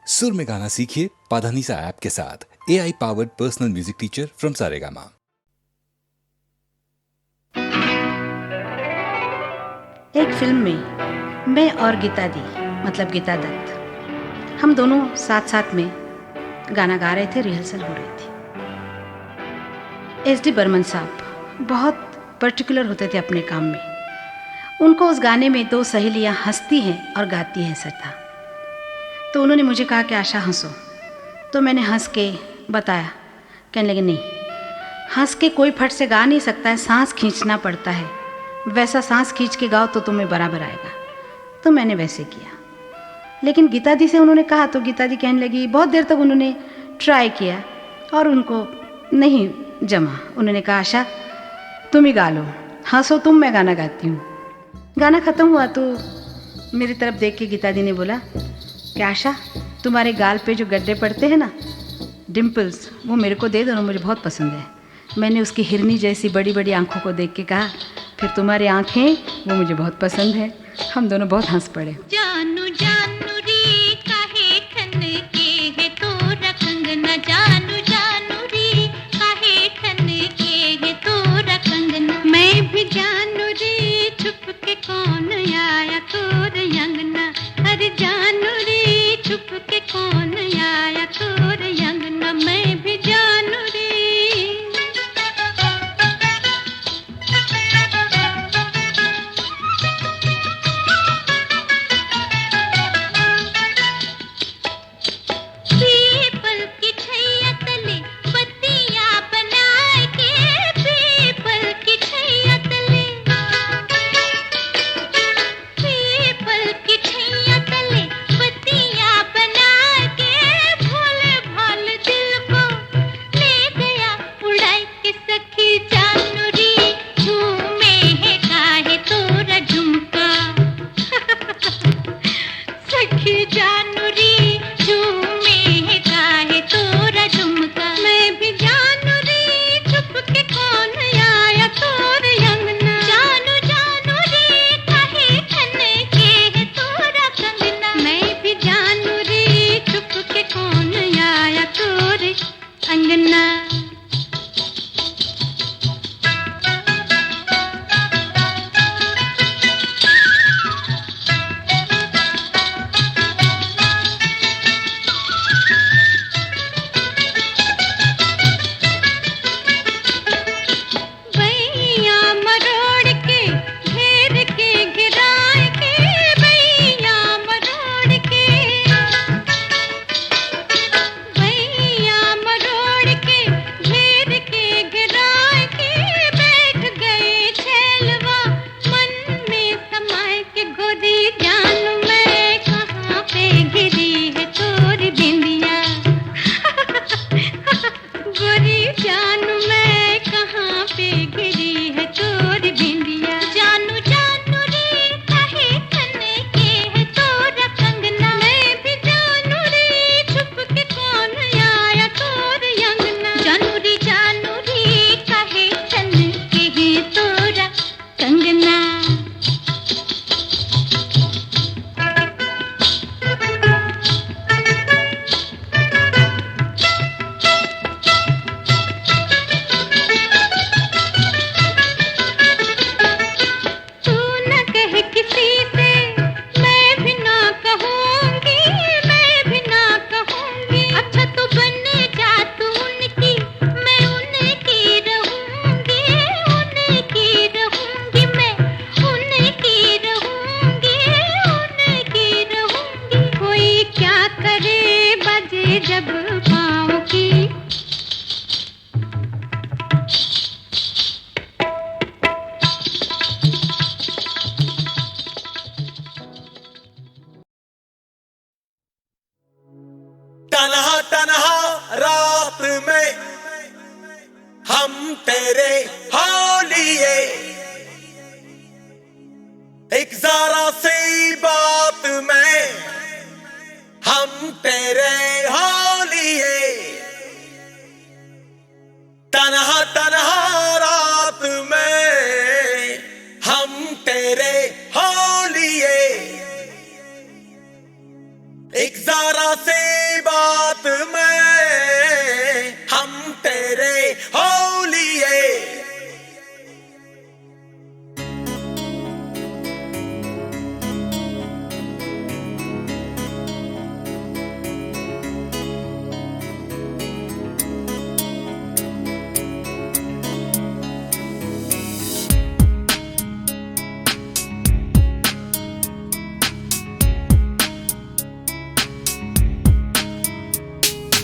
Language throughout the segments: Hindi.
सुर में गाना सीखिए पाधानीसा ऐप के साथ। AI powered personal music teacher from Saregama. एक फिल्म में मैं और गीता दी मतलब गीता दत्त, हम दोनों साथ साथ में गाना गा रहे थे, रिहर्सल हो रही थी। SD बर्मन साहब बहुत पर्टिकुलर होते थे अपने काम में। उनको उस गाने में दो सहेलियां हंसती हैं और गाती हैं ऐसा था। तो उन्होंने मुझे कहा कि आशा हंसो, तो मैंने हंस के बताया। कहने लगे नहीं, हंस के कोई फट से गा नहीं सकता है, सांस खींचना पड़ता है, वैसा सांस खींच के गाओ तो तुम्हें बराबर आएगा। तो मैंने वैसे किया। लेकिन गीता दी से उन्होंने कहा तो गीता दी कहने लगी, बहुत देर तक उन्होंने ट्राई किया और उनको नहीं जमा। उन्होंने कहा आशा तुम ही गा लो, हंसो तुम, मैं गाना गाती हूँ। गाना ख़त्म हुआ तो मेरी तरफ देख के गीता दी ने बोला कि आशा तुम्हारे गाल पे जो गड्ढे पड़ते हैं ना, डिम्पल्स, वो मेरे को दे दो, मुझे बहुत पसंद है। मैंने उसकी हिरनी जैसी बड़ी बड़ी आंखों को देख के कहा, फिर तुम्हारी आंखें वो मुझे बहुत पसंद है। हम दोनों बहुत हंस पड़े। जानू जानू रे काहे ठन के है तोरा कंगना, जानू जानू रे काहे ठन के है तोरा कंगना। मैं भी जानू रे छुप के कौन आया तोर अंगना, अरे जानू रे छुप के कौन आया तोर अंगना। मैं भी जानू रे। तन्हा तन्हा रात में हम तेरे हो लिए, एक जरा सी बात में हम तेरे हो लिए। तन्हा तन्हा रात में हम तेरे हो लिए, एक जरा से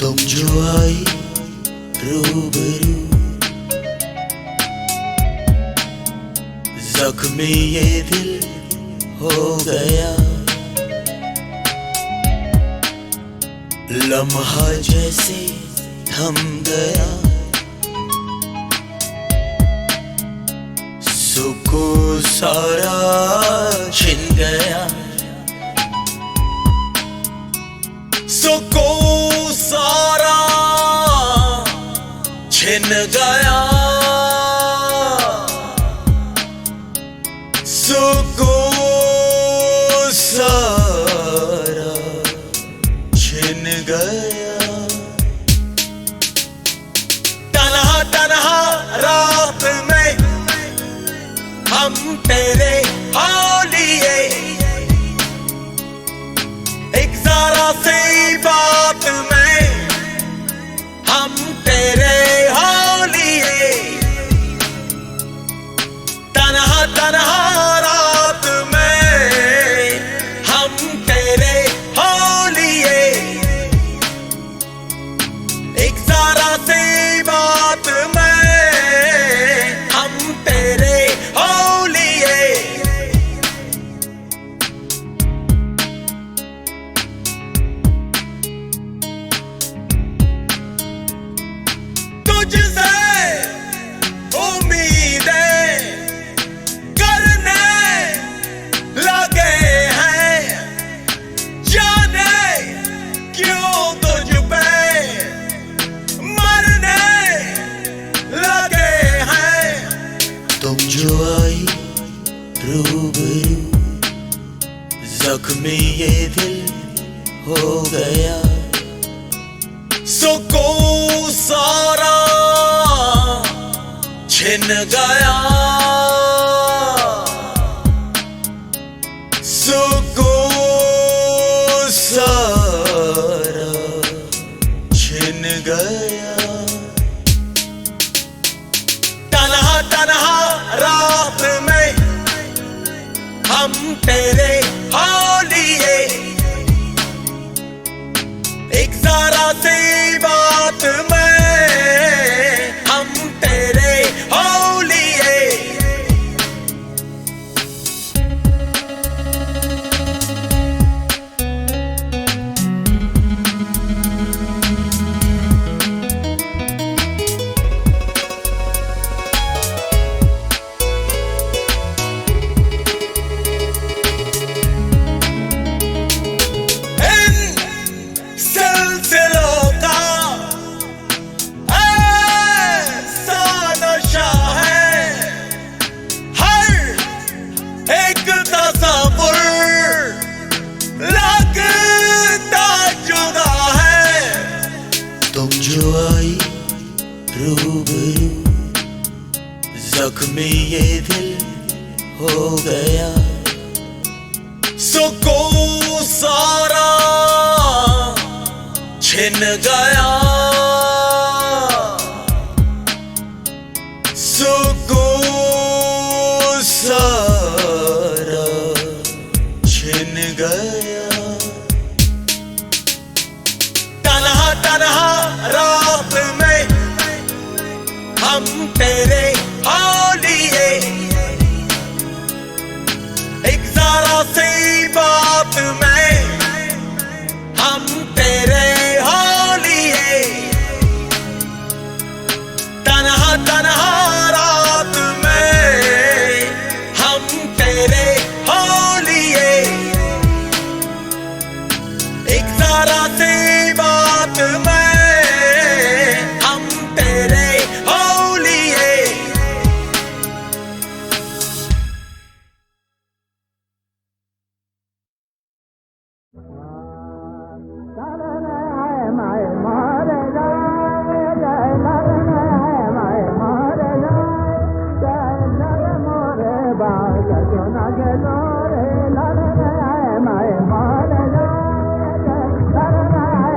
तुम जो आई रूबरू, जख्मी ये दिल हो गया, लम्हा जैसे थम गया, सुकून सारा छिन गया, सुकून सारा छिन गया, सुकून सारा छिन गया। तन्हा तन्हा रात में हम तेरे हालिए, एक जरा सी बात में हम तेरे हालिए, तन्हा तन्हा रात में हम तेरे हालिए, एक जरा सी बात में हम तेरे हालिए। तुझसे उम्मीदें करने लगे हैं, जाने क्यों तुझ पे मरने लगे हैं। तुम जो आई रूबरू, जख्मी ये दिल हो गया, सुकून सारा छिन गया, सुकून सारा छिन गया। तन्हा तन्हा रात में हम तेरे हालिए, एक जरा सी बात में हम तेरे हालिए। इन सिलसिलों का ऐसा नशा है, हर एक तस्वुर लगता जुदा है। तुम जो आई रूबरू, जख्मी ये दिल हो गया, सुकून सारा छिन गया, सुकून सारा छिन गया। तन्हा तन्हा रात में हम तेरे हालिए, एक जरा सी बात में हम तेरे हालिए, तन्हा तन्हा रात में हम तेरे हालिए, एक जरा सी बात में हम तेरे हालिए। Bye.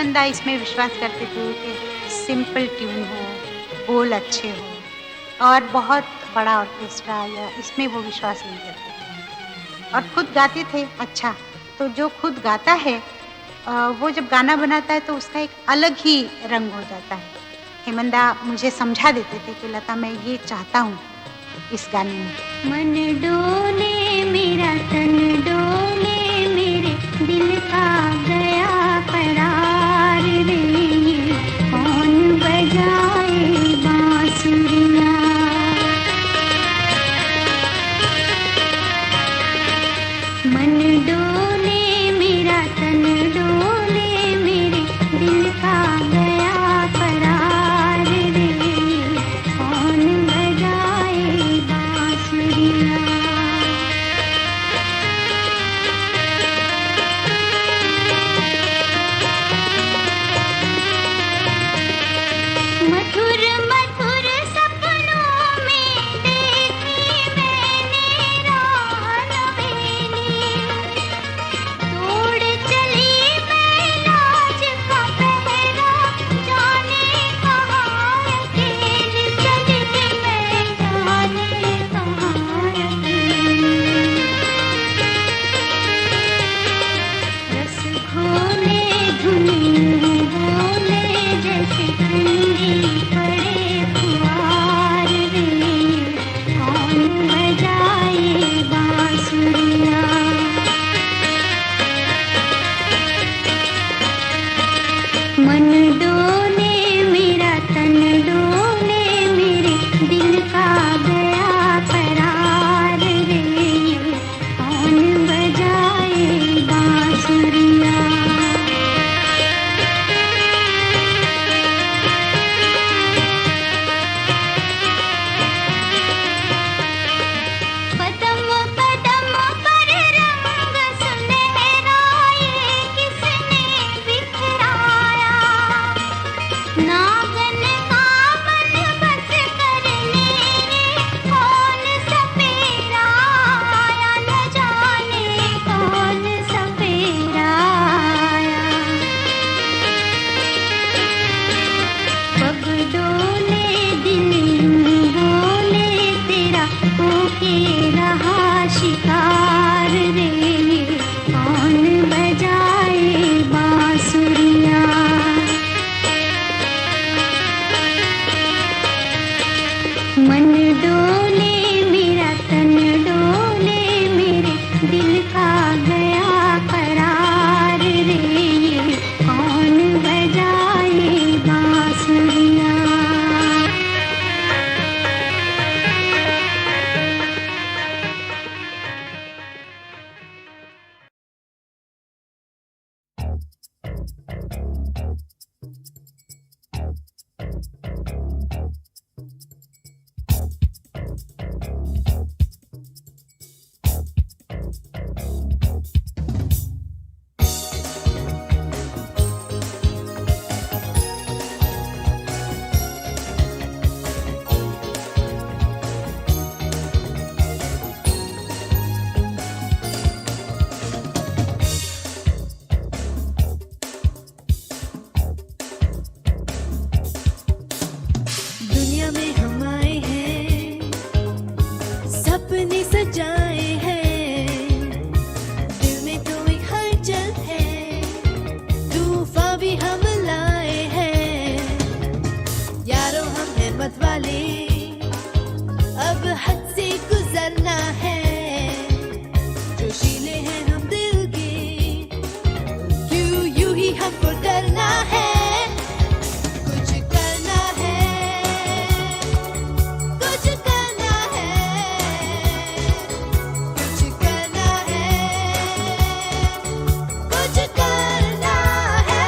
हेमंदा इसमें विश्वास करते थे कि सिंपल ट्यून हो, बोल अच्छे हो और बहुत बड़ा ऑर्केस्ट्रा या इसमें वो विश्वास नहीं करते थे और खुद गाते थे। अच्छा, तो जो खुद गाता है वो जब गाना बनाता है तो उसका एक अलग ही रंग हो जाता है। हेमंदा मुझे समझा देते थे कि लता मैं ये चाहता हूँ इस गाने में। मन डोले मेरा तन डोले मेरे दिल का गया करार रे, कौन बजाए बांसुरियाँ। मन डोले मेरा तन डोले मेरे दिल का गया करार रे, कौन बजाए बांसुरियाँ। मधुर मधुर सपनों में देखी मैंने राह नवेली, तोड़ चली मैं लाज का पहरा, जाने कहाँ अकेली चली मैं, जाने कहाँ अकेली। रस घोले धुनी बोले जैसे ठंडी पड़े फुहार रे, कौन बजाए बांसुरियाँ। मन डोले मेरा तन डोले मेरे दिल का गया करार रे, कौन बजाए बांसुरियाँ। कदम कदम पर रंग सुनहरा ये किसने बिखराया, नागन का मन बस करने कौन सपेरा आया, न जाने कौन सपेरा आया। पग डोले दिल यूं बोले तेरा होके रहा शिकार रे, कौन बजाए बांसुरियाँ। मन डोले मेरा तन डोले मेरे दिल का गया करार रे, कौन बजाए बांसुरियाँ। दुनिया में हम आए हैं, सपने सजाए हैं, दिल में तो एक हलचल है, तूफान भी हम लाए हैं। यारों हम हैं मत वाले, अब हद से गुजरना है, जोशीले हैं हम दिल के, क्यों यूं ही हमको डरना है। कुछ करना है, कुछ करना है, कुछ करना है, कुछ करना है।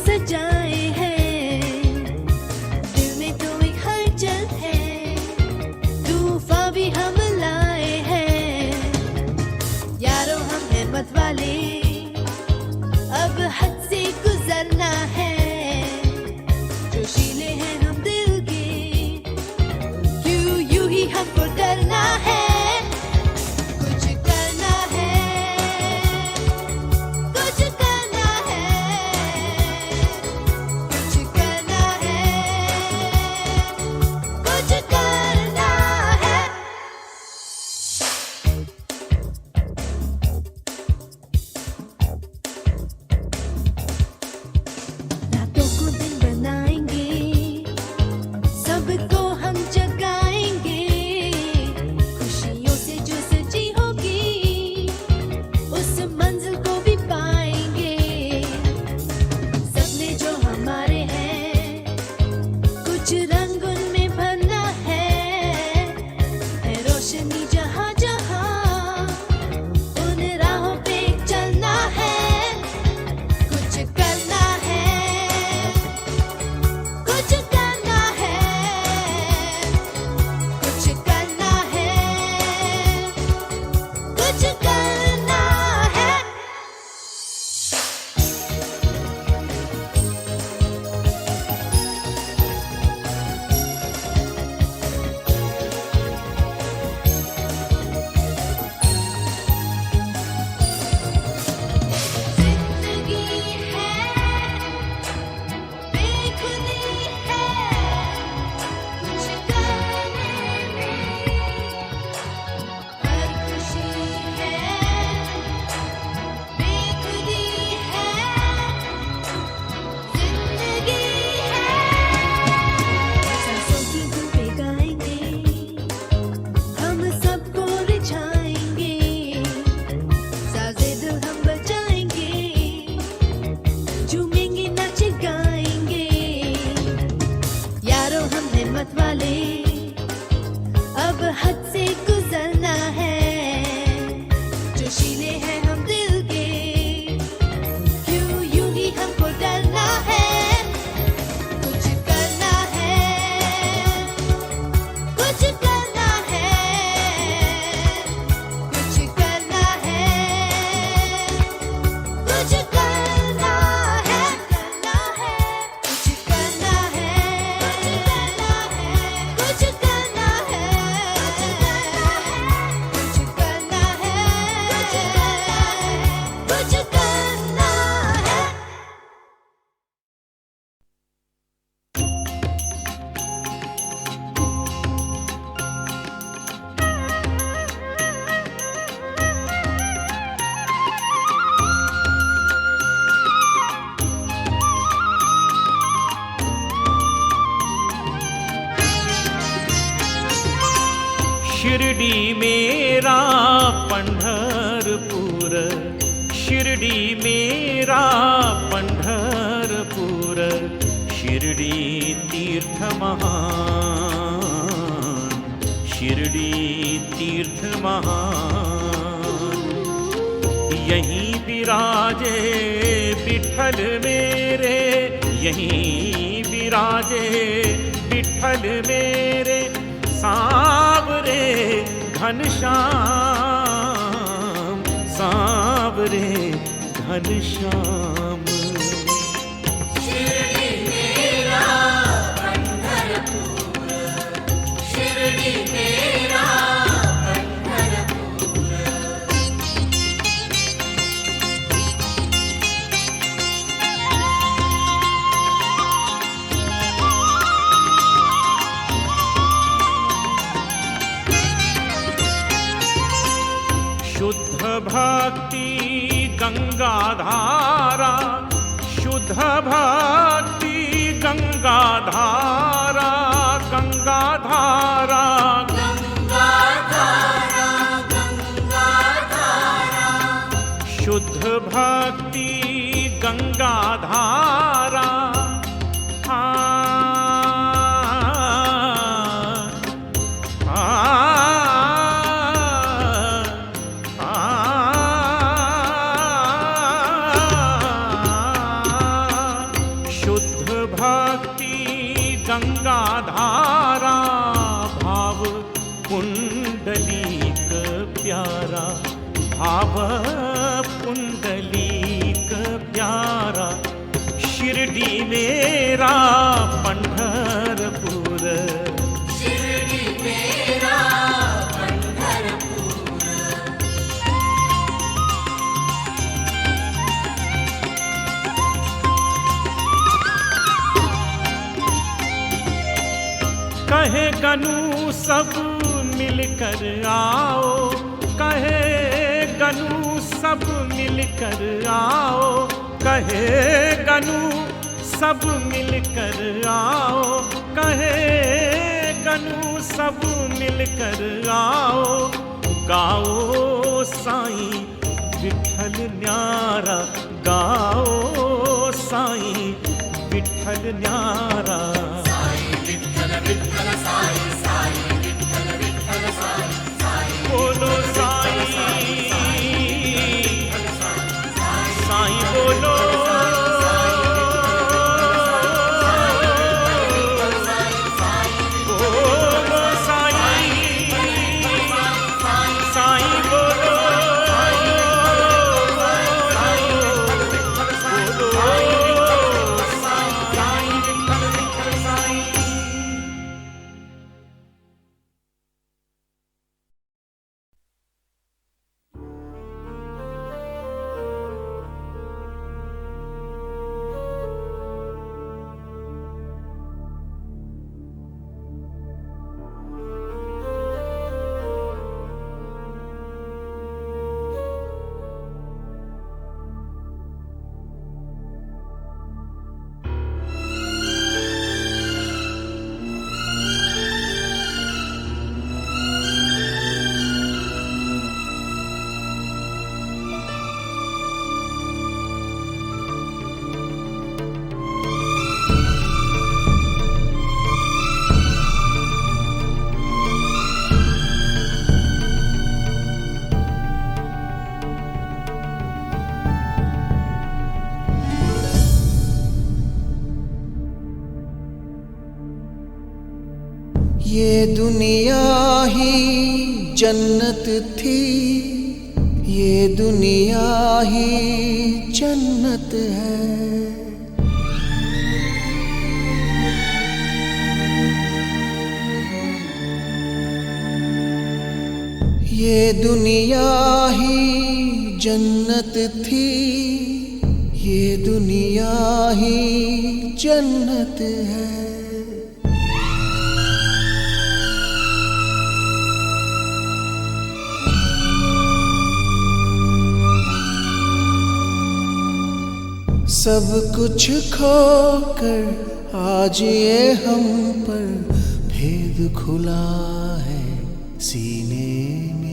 सजाए हैं, दिल में तो एक हलचल है, तूफान भी हम लाए हैं। यारों हम हैं मत वाले, अब हद से गुजरना है, जोशीले हैं हम दिल के, क्यों यूं ही हमको डरना है। कुछ करना है, कुछ करना है, कुछ करना है, कुछ करना है। रातों को दिन बनाएंगे, सबको हम जगाएंगे, खुशियों से जो सजी होगी, उस मंजिल को भी पाएंगे। सपने जो हमारे हैं, कुछ रंग उनमें भरना है रोशनी जहाँ जहाँ, उन राहों पे चलना है। कुछ करना है, कुछ करना है, कुछ करना है, कुछ करना है। जिंदगी है, बेखुदी है, कुछ करने में हर खुशी है, बेखुदी है, जिंदगी है। सांसों की धुन पे गाएंगे, हम सबको रिझाएंगे, साज़े दिल हम बजाएंगे, झूमेंगे नाचे गाएंगे। यारों हम हैं मत वाले, अब हद से गुजरना है, जोशीले हैं हम दिल के, क्यों यूं ही हमको डरना है। कुछ करना है, कुछ करना है, कुछ करना है, कुछ करना है, कुछ करना है, कुछ करना है, कुछ करना है, कुछ करना है। शिर्डी मेरा पंढरपूर, शिर्डी मेरा पंढरपूर, शिर्डी तीर्थ महान, शिर्डी तीर्थ महान। यहीं विराजे विठ्ठल मेरे, यहीं विराजे विठ्ठल मेरे, सांवरे घनश्याम, सांवरे घनश्याम। शिर्डी मेरा पंढरपूर, शिर्डी मेरा पंढरपूर। शुद्ध भक्ति गंगाधारा, शुद्ध भक्ति गंगाधारा, गंगाधारा, गंगाधारा, गंगाधारा, शुद्ध भक्ति गंगाधारा। भक्ति गंगा धारा, भाव पुंडलीक प्यारा, भाव पुंडलीक प्यारा, शिरडी मेरा पंढरपुर, शिरडी मेरा पंढरपुर। कहे गनु सब मिलकर आओ, कहे गनु सब मिलकर आओ, कहे गनु सब मिलकर आओ, कहे गनु सब मिलकर आओ, गाओ साईं विठ्ठल न्यारा, गाओ साईं विठ्ठल न्यारा। बोलो साईं, साईं बोलो, बोलो साईं, साईं बोलो, ये दुनिया ही जन्नत थी, ये दुनिया ही जन्नत है। ये दुनिया ही जन्नत थी, ये दुनिया ही जन्नत है। सब कुछ खोकर आज ये हम पर भेद खुला है सीने में।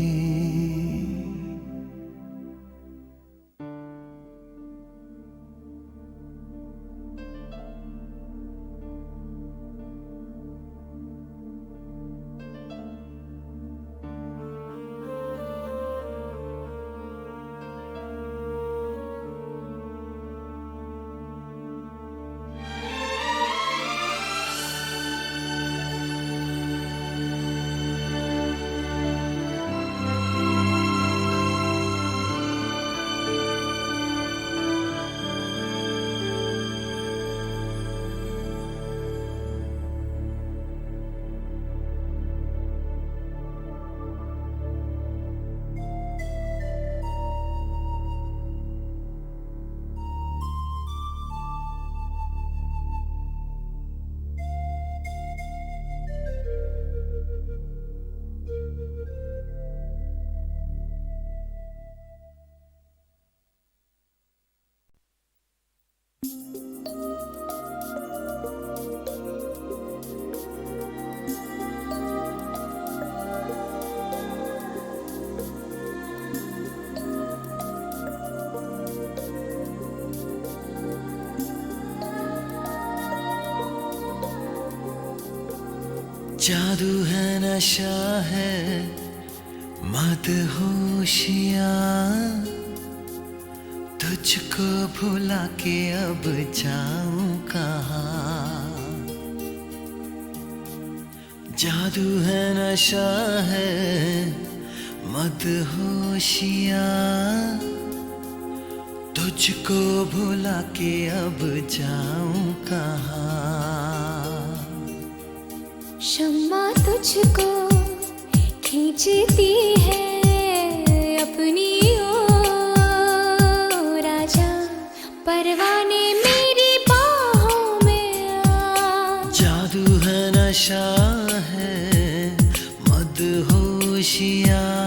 जादू है नशा है मदहोशियाँ, तुझको भुला के अब जाऊं कहाँ। जादू है नशा है मदहोशियाँ, तुझको भुला के अब जाऊं कहाँ। शम्मा तुझको खींचती है अपनी ओर, राजा परवाने मेरी बाहों में आ। जादू है नशा है मदहोशियाँ,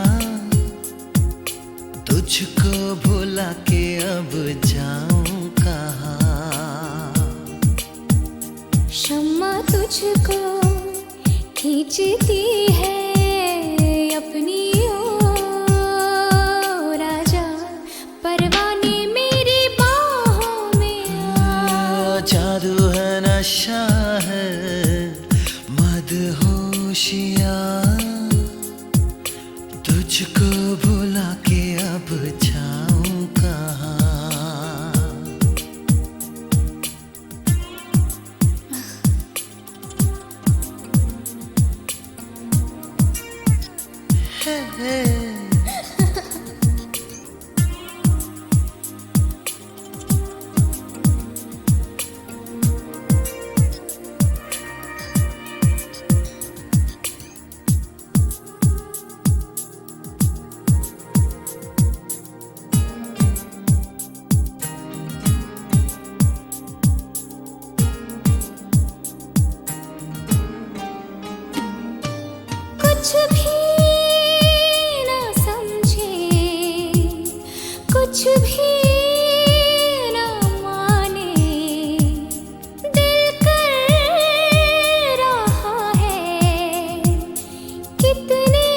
तुझको भुला के अब जाऊं कहाँ। शम्मा तुझको खींचती है अपनी ओर, राजा परवाने मेरी बाहों में आ। जादू है नशा है मदहोशियाँ, तुझको भुला के अब जाऊं कहाँ। हे कुछ भी ना समझे, कुछ भी ना माने, दिल कर रहा है कितने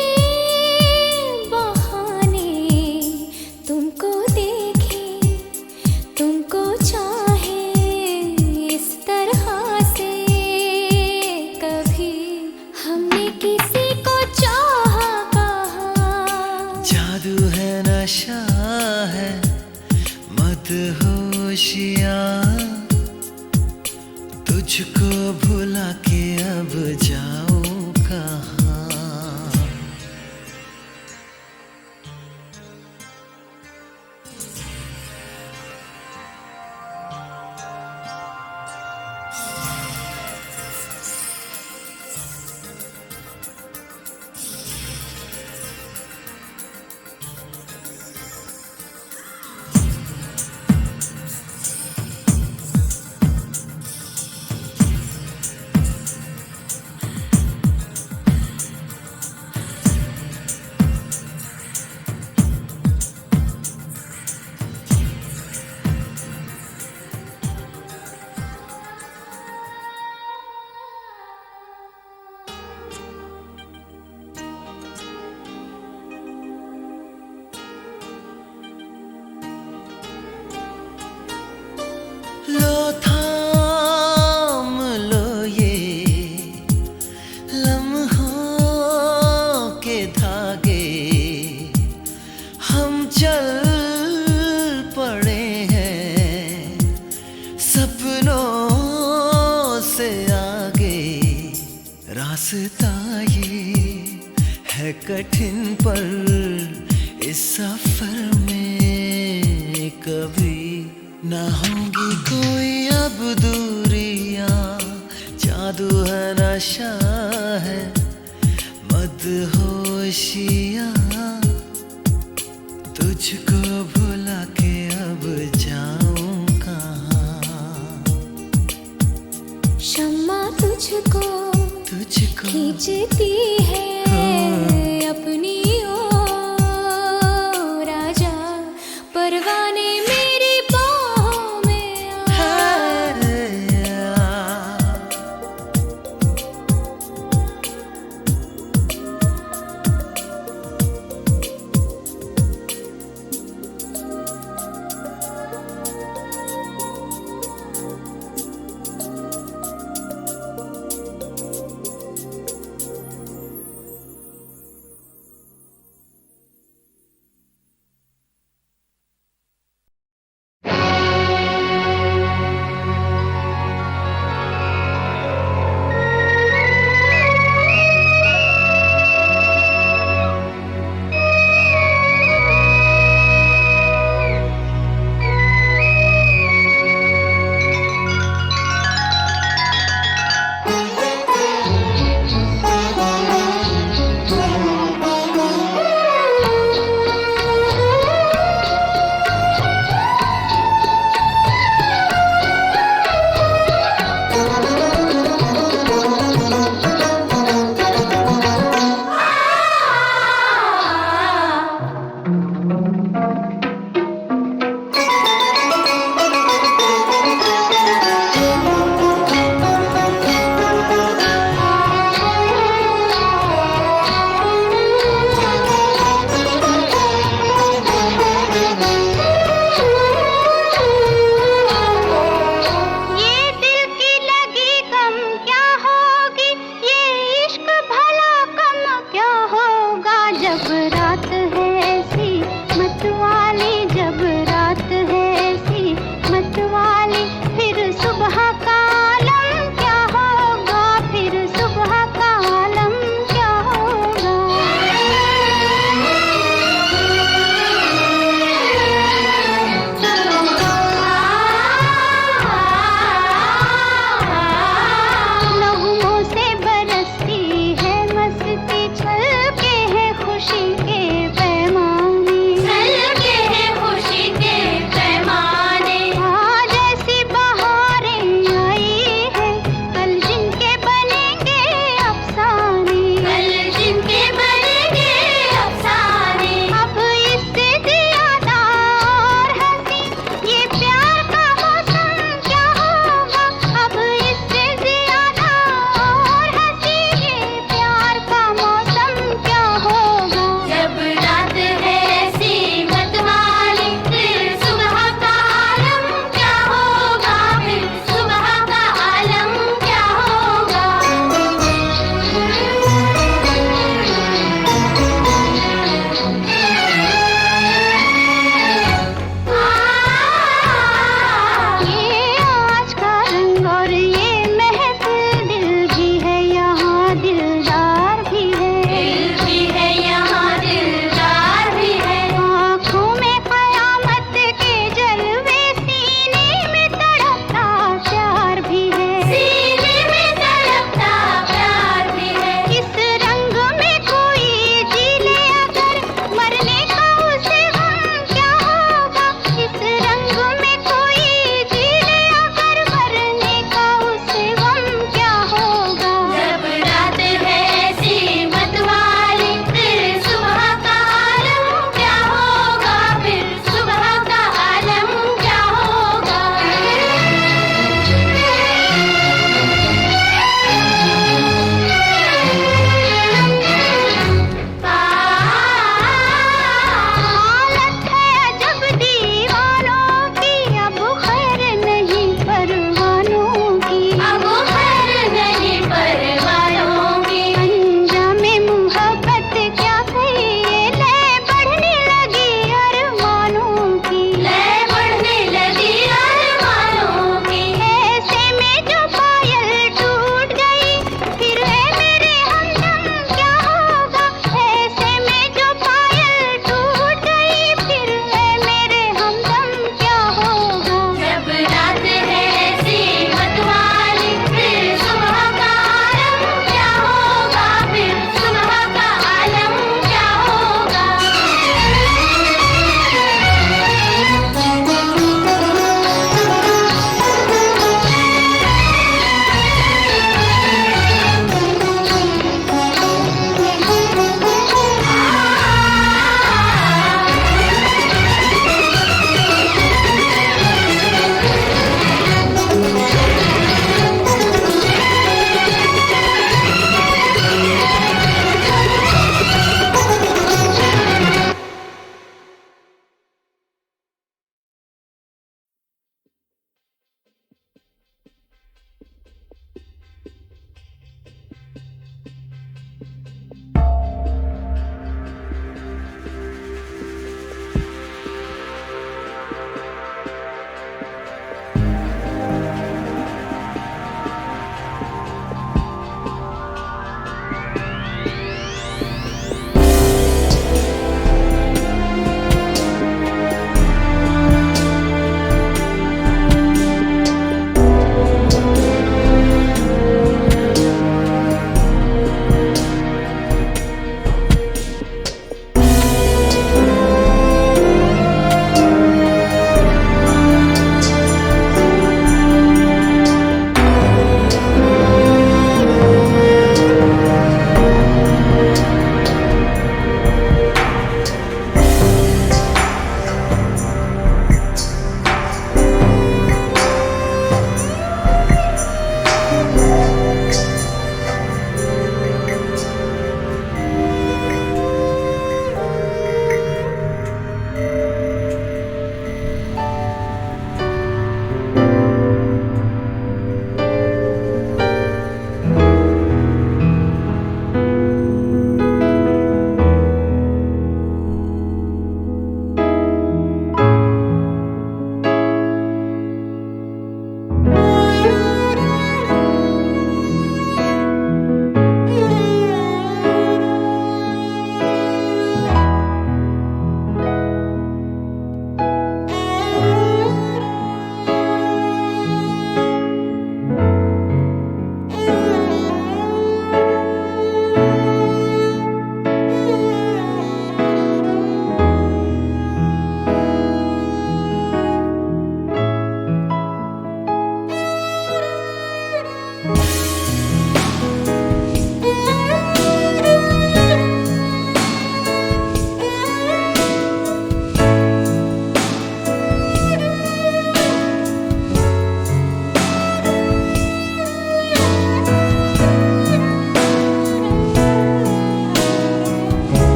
बहाने। तुमको देखे तुमको चाहे इस तरह से, कभी हमने किसी को चाहा कहा। जादू है नशा है मदहोशियाँ, तुझको भुला के अब जाऊं कहाँ। लो थाम लो ये लम्हों के धागे, हम चल पड़े हैं सपनों से आगे। रास्ता ये है कठिन पर इस सफर में कभी ना होंगी कोई अब दूरियां। जादू है नशा है मदहोशियाँ, तुझको भुला के अब जाऊं कहाँ। शम्मा तुझको तुझको खींचती है अपनी